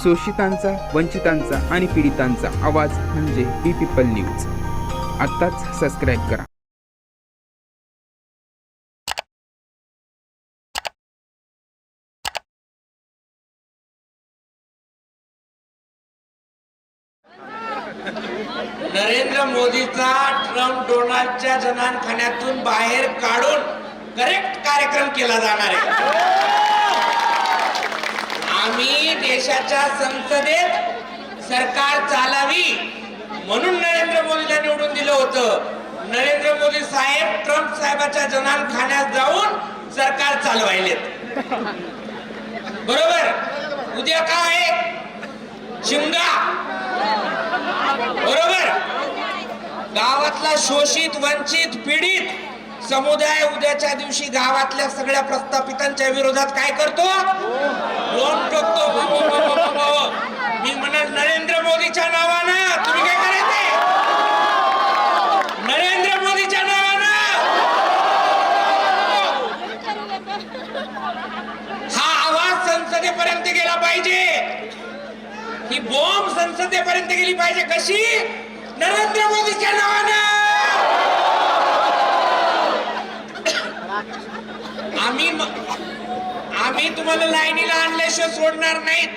शोषितांचा, वंचितांचा आणि पीडितांचा आवाज म्हणजे बी पीपल न्यूज. आत्ताच सबस्क्राईब करा. नरेंद्र मोदीचा ट्रम्प डोनाल्डच्या जनानखान्यातून बाहेर काढून करेक्ट कार्यक्रम केला जाणार आहे. आम्ही देशाच्या संसदेत सरकार चालावी म्हणून नरेंद्र मोदीला निवडून दिलं होतं. नरेंद्र मोदी साहेब ट्रम्प साहेबाच्या जनानखान्यात जाऊन सरकार चालवायलेत. बरोबर. उद्या काय शिमगा. बरोबर. गावातला शोषित, वंचित, पीडित समुदाय उद्याच्या दिवशी गावातल्या सगळ्या प्रस्थापितांच्या विरोधात काय करतो? लोन टोकतो. मी म्हणत नरेंद्र मोदीच्या नावानं तुम्ही काय करायचंय? नरेंद्र मोदीच्या नावानं हा आवाज संसदेपर्यंत गेला पाहिजे. ही बॉम्ब संसदेपर्यंत गेली पाहिजे. कशी? नरेंद्र मोदीच्या नावानं. आम्ही तुम्हाला लाईनीला आणल्याशिवाय सोडणार नाहीत.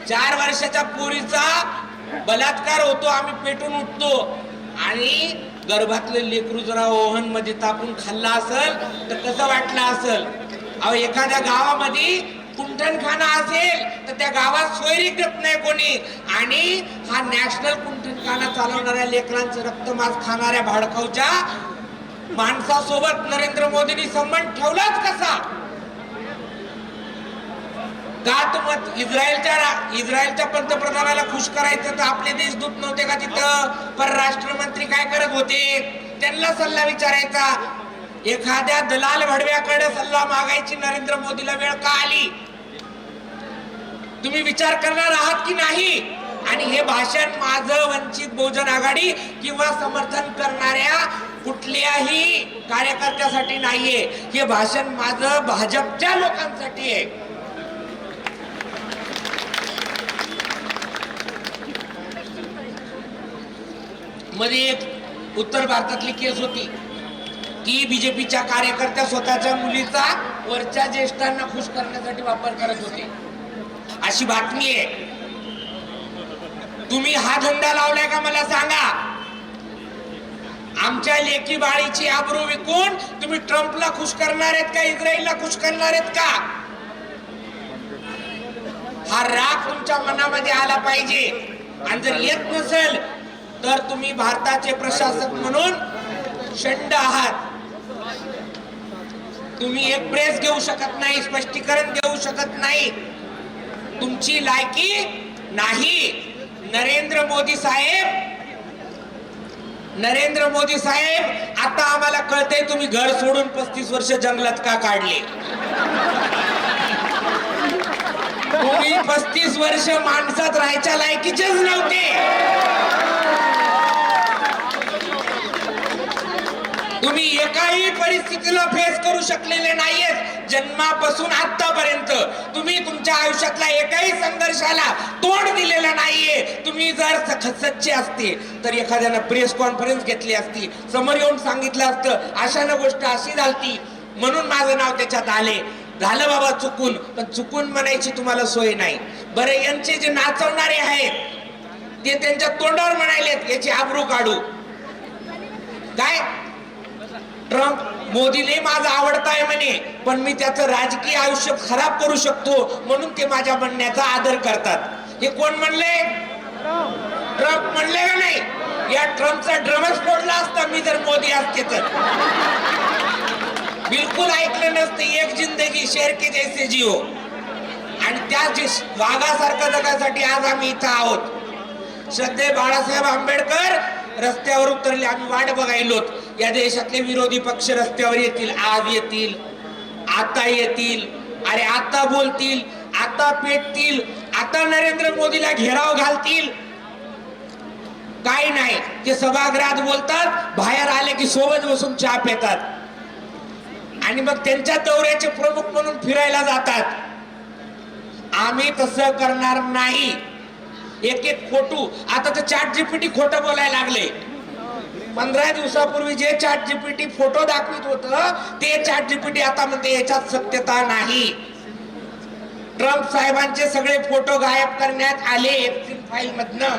4 वर्षाच्या पोरीचा बलात्कार होतो, आम्ही पेटून उठतो आणि गर्भातले लेकरू जरा ओव्हन मध्ये तापून खाल्ला असेल तर कसं वाटलं असेल? अहो, एखाद्या गावामध्ये कुंठणखाना असेल तर त्या गावात सोयरी करत नाही कोणी, आणि हा नॅशनल कुंठणखाना चालवणाऱ्या लेकरांचं रक्तमांस खाणाऱ्या भाडकाऊच्या माणसासोबत नरेंद्र मोदींनी संबंध ठेवलाच कसा? का तुम्ही इस्रायलच्या पंतप्रधानाला खुश करायचं तर आपले देशदूत नव्हते का तिथं? परराष्ट्र मंत्री काय करत होते? त्यांना सल्ला विचारायचा. एखाद्या दलाल भडव्याकडे सल्ला मागायची नरेंद्र मोदीला वेळ का आली? तुम्ही विचार करणार आहात की नाही? आणि हे भाषण माझं वंचित बहुजन आघाडी किंवा समर्थन करणाऱ्या कुठल्याही कार्यकर्त्यासाठी नाहीये. हे भाषण माझं भाजपच्या लोकांसाठी आहे. मध्ये एक उत्तर भारतातली केस होती की बीजेपीच्या कार्यकर्त्या स्वतःच्या मुलीचा वरच्या ज्येष्ठांना खुश करण्यासाठी वापर करत होते. अशी बातमी आहे. तुम्ही हा धंदा लावलाय का मला सांगा? आमच्या लेकी बाळीची आबरू विकून तुम्ही ट्रम्पला खुश करणार आहेत का? इस्रायलला खुश करणार आहेत का? हा राग तुमच्या मनामध्ये आला पाहिजे. आणि जर येत नसेल तर तुम्ही भारताचे प्रशासक म्हणून शंड आहात. तुम्ही एक प्रेस घेऊ शकत नाही, स्पष्टीकरण देऊ शकत नाही. तुमची लायकी नाही. नरेंद्र मोदी साहेब आता आम्हाला कळतंय तुम्ही घर सोडून 35 वर्ष जंगलात का काढले. तुम्ही 35 वर्ष माणसात राहायच्या लायकीचेच नव्हते. तुम्ही एकाही परिस्थितीला फेस करू शकलेले नाहीयेत जन्मापासून आतापर्यंत. तुम्ही तुमच्या आयुष्यातल्या एकाही संघर्षाला तोंड दिलेलं नाहीये. तुम्ही जर सच्चे असते तर एखाद्यानं प्रेस कॉन्फरन्स घेतली असती, समोर येऊन सांगितलं असतं अशानं गोष्ट अशी झालती म्हणून माझं नाव त्याच्यात आले. झालं बाबा चुकून, पण चुकून म्हणायची तुम्हाला सोय नाही. बरं, यांचे जे नाचवणारे आहेत ते त्यांच्या तोंडावर म्हणालेत याची आबरू काढू. काय ट्रम्प मोदीले माझा आवडता आहे म्हणे, पण मी त्याचं राजकीय आयुष्य खराब करू शकतो म्हणून ते माझ्या म्हणण्याचा आदर करतात. हे कोण म्हणले? ट्रम्प म्हणले का नाही? या ट्रम्पचा ड्रमच फोडला असता मी जर मोदी असते तर. बिलकुल ऐकलं नसतं. एक जिंदगी शेर के जैसे जिओ. आणि त्या वाघासारखं जगासाठी आज आम्ही इथं आहोत. श्रद्धेय बाळासाहेब आंबेडकर रस्त्यावर उतरले, आम्ही वाट बघायलोत. या देशातले विरोधी पक्ष रस्त्यावर येतील, आज येतील, आता येतील. अरे आता बोलतील, आता पेटतील, आता नरेंद्र मोदीला घेराव घालतील. काही नाही, ते सभागृहात बोलतात, बाहेर आले की सोबत बसून चहा पितात आणि मग त्यांच्या दौऱ्याचे प्रमुख म्हणून फिरायला जातात. आम्ही तसं करणार नाही. एक एक फोटो आता तर ChatGPT खोटं बोलायला लागले. 15 दिवसापूर्वी जे ChatGPT फोटो दाखवित होतं ते ChatGPT आता म्हणते याच्यात सत्यता नाही. ट्रम्प साहेबांचे सगळे फोटो गायब करण्यात आले एप्सिल फाईल मधनं.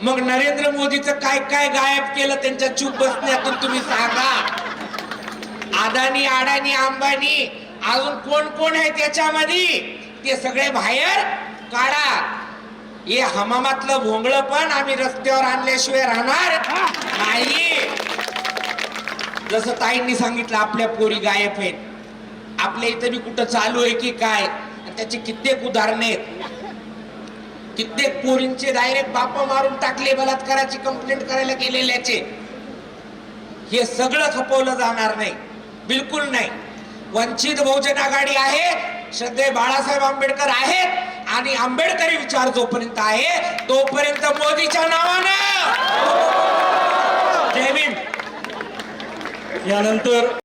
मग नरेंद्र मोदीचं काय काय गायब केलं त्यांच्या चूप बसण्यातून तुम्ही सांगा. अदानी, अडानी, अंबानी, अजून कोण कोण आहे त्याच्यामध्ये ते सगळे बाहेर काढा. हे हमामातलं भोंगळ पण आम्ही रस्त्यावर आणल्याशिवाय राहणार नाही. जसं ताईंनी सांगितलं आपल्या पोरी गायब आहेत. आपल्या इथं बी कुठं चालू आहे की काय, त्याची कित्येक उदाहरणे आहेत. कित्येक पोरींचे डायरेक्ट बाप मारून टाकले, बलात्काराची कंप्लेंट करायला गेलेल्याचे. हे सगळं खपवलं जाणार नाही, बिलकुल नाही. वंचित बहुजन आघाडी आहे, श्रद्धेय बाळासाहेब आंबेडकर आहेत आणि आंबेडकरी विचार जोपर्यंत आहे तोपर्यंत मोदीच्या नावानं. जय भीम. यानंतर